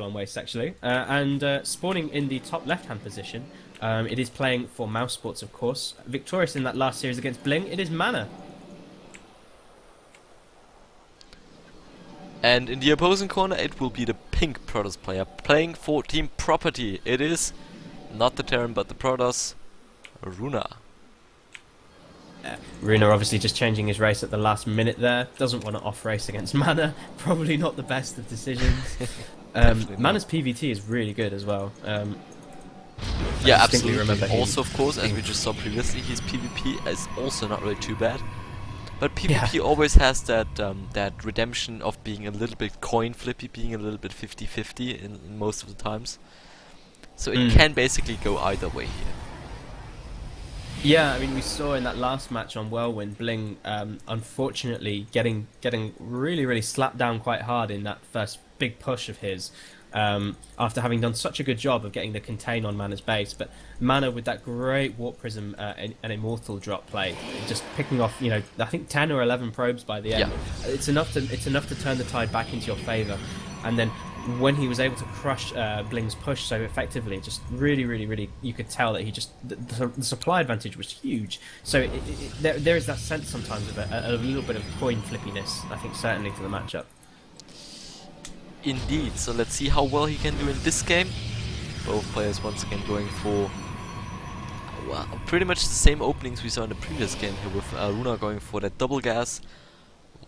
on waste actually, and spawning in the top left-hand position. It is playing for Mouse Sports, of course. Victorious in that last series against Bling. It is MaNa. And in the opposing corner, it will be the pink Protoss player playing for Team Property. It is not the Terran, but the Protoss, RunA. RunA obviously just changing his race at the last minute there. Doesn't want to off-race against MaNa. Probably not the best of decisions. MaNa's PVT is really good as well. Yeah, absolutely. Remember also, of course, as we just saw previously, his PvP is also not really too bad. But PvP always has that that redemption of being a little bit coin flippy, being a little bit 50-50 in most of the times. So it can basically go either way here. Yeah, I mean, we saw in that last match on Whirlwind, Bling unfortunately getting really slapped down quite hard in that first big push of his. After having done such a good job of getting the contain on MaNa's base, but MaNa with that great Warp Prism and Immortal drop play, just picking off, I think 10 or 11 probes by the end. Yeah. It's enough to turn the tide back into your favour. And then when he was able to crush Bling's push so effectively, just really, you could tell that he just the supply advantage was huge. So there is that sense sometimes of a little bit of coin flippiness. I think certainly to the matchup. Indeed, so let's see how well he can do in this game. Both players once again going for pretty much the same openings we saw in the previous game here, with RunA going for that double gas,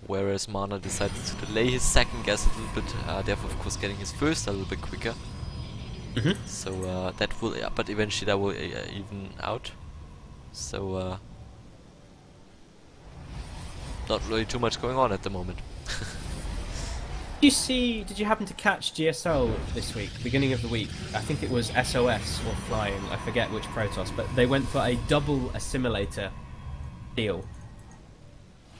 whereas MaNa decided to delay his second gas a little bit, therefore of course getting his first a little bit quicker. So that will, but eventually that will even out. So not really too much going on at the moment. Did you happen to catch GSL this week, beginning of the week? I think it was SOS or Flying, I forget which Protoss, but they went for a double assimilator deal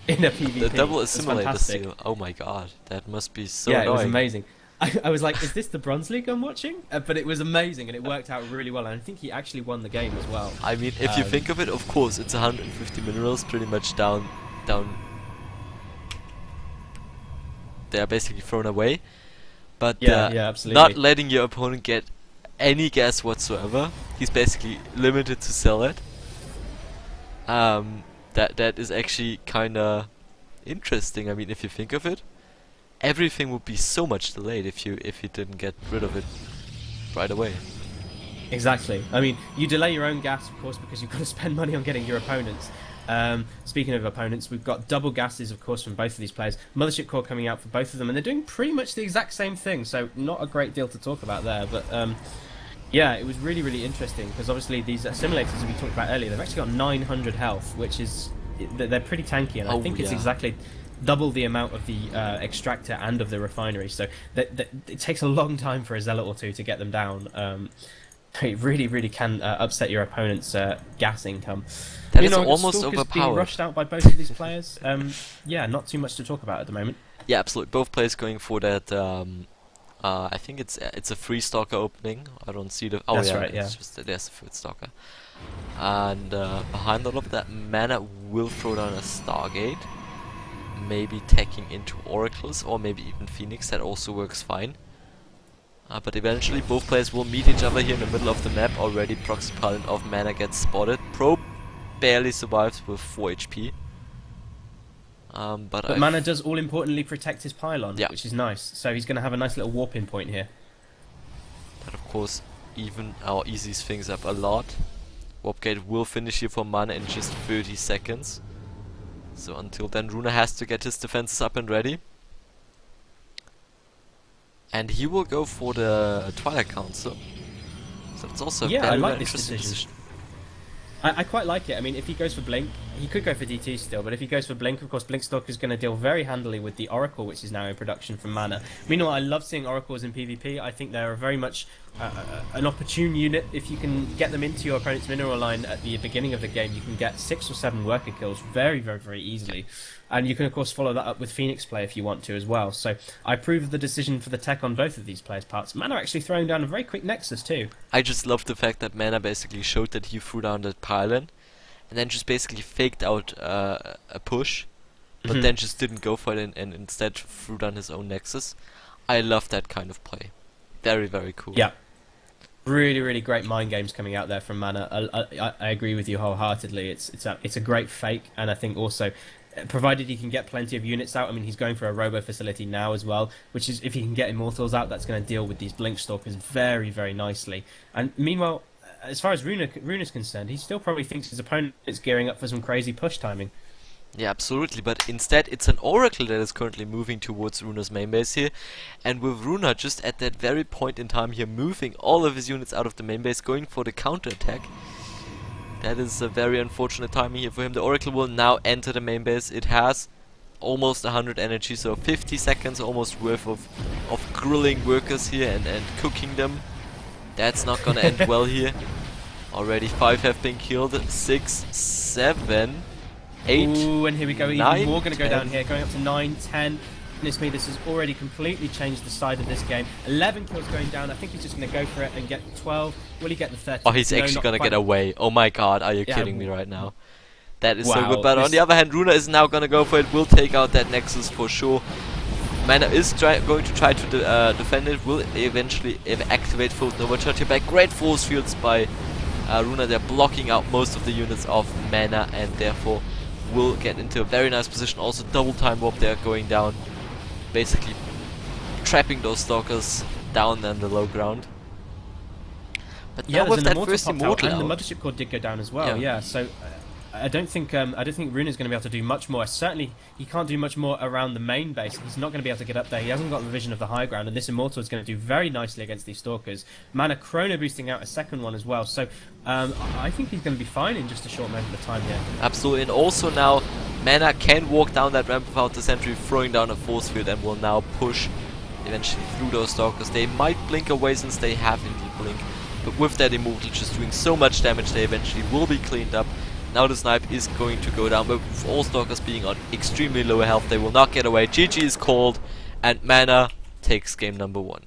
in a PvP. The double assimilator deal, oh my god, that must be so annoying. It was amazing. I was like, is this the Bronze League I'm watching? But it was amazing, and it worked out really well, and I think he actually won the game as well. I mean, if you think of it, of course, it's 150 minerals pretty much down they are basically thrown away, but absolutely. Not letting your opponent get any gas whatsoever. He's basically limited to sell it. That is actually kinda interesting. I mean, if you think of it, everything would be so much delayed if you didn't get rid of it right away. Exactly. I mean, you delay your own gas, of course, because you've got to spend money on getting your opponents. Speaking of opponents, we've got double gases, of course, from both of these players. Mothership Core coming out for both of them, and they're doing pretty much the exact same thing, so not a great deal to talk about there. But yeah, it was really interesting, because obviously these simulators we talked about earlier, they've actually got 900 health, which is... they're pretty tanky, and I think it's exactly double the amount of the extractor and of the refinery, so it takes a long time for a zealot or two to get them down. It really can upset your opponent's gas income. That is almost overpowered. Being rushed out by both of these players. Yeah, not too much to talk about at the moment. Yeah, absolutely. Both players going for that. I think it's a free stalker opening. I don't see the. Oh, that's yeah, right. Yeah, it's just there's a free stalker. And behind all of that, MaNa will throw down a Stargate, maybe taking into Oracles or maybe even Phoenix. That also works fine. But eventually both players will meet each other here in the middle of the map. Already Proxy Pilot of MaNa gets spotted. Probe barely survives with 4 HP. But MaNa does all importantly protect his pylon, which is nice. So he's going to have a nice little warping point here. That of course eases things up a lot. Warpgate will finish here for MaNa in just 30 seconds. So until then RunA has to get his defenses up and ready. And he will go for the Twilight Council. So it's also a very interesting decision. I quite like it. I mean, if he goes for Blink, he could go for DT still, but if he goes for Blink, of course, Blinkstalker is going to deal very handily with the Oracle, which is now in production from MaNa. Meanwhile, I love seeing Oracles in PvP. I think they're very much an opportune unit. If you can get them into your opponent's mineral line at the beginning of the game, you can get 6 or 7 worker kills very easily. And you can, of course, follow that up with Phoenix play if you want to as well. So I approve of the decision for the tech on both of these players' parts. MaNa actually throwing down a very quick Nexus too. I just love the fact that MaNa basically showed that he threw down that pylon, and then just basically faked out a push, but then just didn't go for it and instead threw down his own Nexus. I love that kind of play. Very, very cool. Yeah. Really, really great mind games coming out there from MaNa. I agree with you wholeheartedly. It's a great fake, and I think also, provided he can get plenty of units out. I mean, he's going for a robo facility now as well, which is if he can get immortals out, that's going to deal with these blink stalkers very, very nicely. And meanwhile, as far as RunA's concerned, he still probably thinks his opponent is gearing up for some crazy push timing. Yeah, absolutely, but instead it's an Oracle that is currently moving towards RunA's main base here, and with RunA just at that very point in time here moving all of his units out of the main base, going for the counter attack. That is a very unfortunate timing here for him. The Oracle will now enter the main base. It has almost 100 energy, so 50 seconds almost worth of grilling workers here and cooking them. That's not gonna end well here. Already 5 have been killed, 6, 7... 8. Ooh, and here we go. Even 9, more going to go 10. down here, going up to 9, 10. Goodness me, this has already completely changed the side of this game. 11 kills going down. I think he's just going to go for it and get 12. Will he get the 13? Oh, he's No, actually not gonna quite. get away. Oh my god, are you Yeah, kidding me right now? That is so wow, good, but on this- the other hand, RunA is now gonna go for it, will take out that Nexus for sure. MaNa is going to try to defend it, will eventually activate full Nova Charge here back. Great force fields by RunA. They're blocking out most of the units of MaNa and therefore will get into a very nice position. Also double time warp there going down, basically trapping those stalkers down on the low ground. But Yeah, now with there's that an first popped out, immortal and the out, mothership core did go down as well. Yeah. Yeah, so I don't think RunA's going to be able to do much more. Certainly, he can't do much more around the main base. He's not going to be able to get up there. He hasn't got the vision of the high ground, and this immortal is going to do very nicely against these stalkers. MaNa chrono boosting out a second one as well. So I think he's going to be fine in just a short moment of time here. absolutely. And also now MaNa can walk down that ramp without the sentry throwing down a force field and will now push eventually through those stalkers. They might blink away since they have indeed blink, but with that immortal just doing so much damage, they eventually will be cleaned up. Now the snipe is going to go down, but with all stalkers being on extremely low health, they will not get away. GG is called, and MaNa takes game number 1.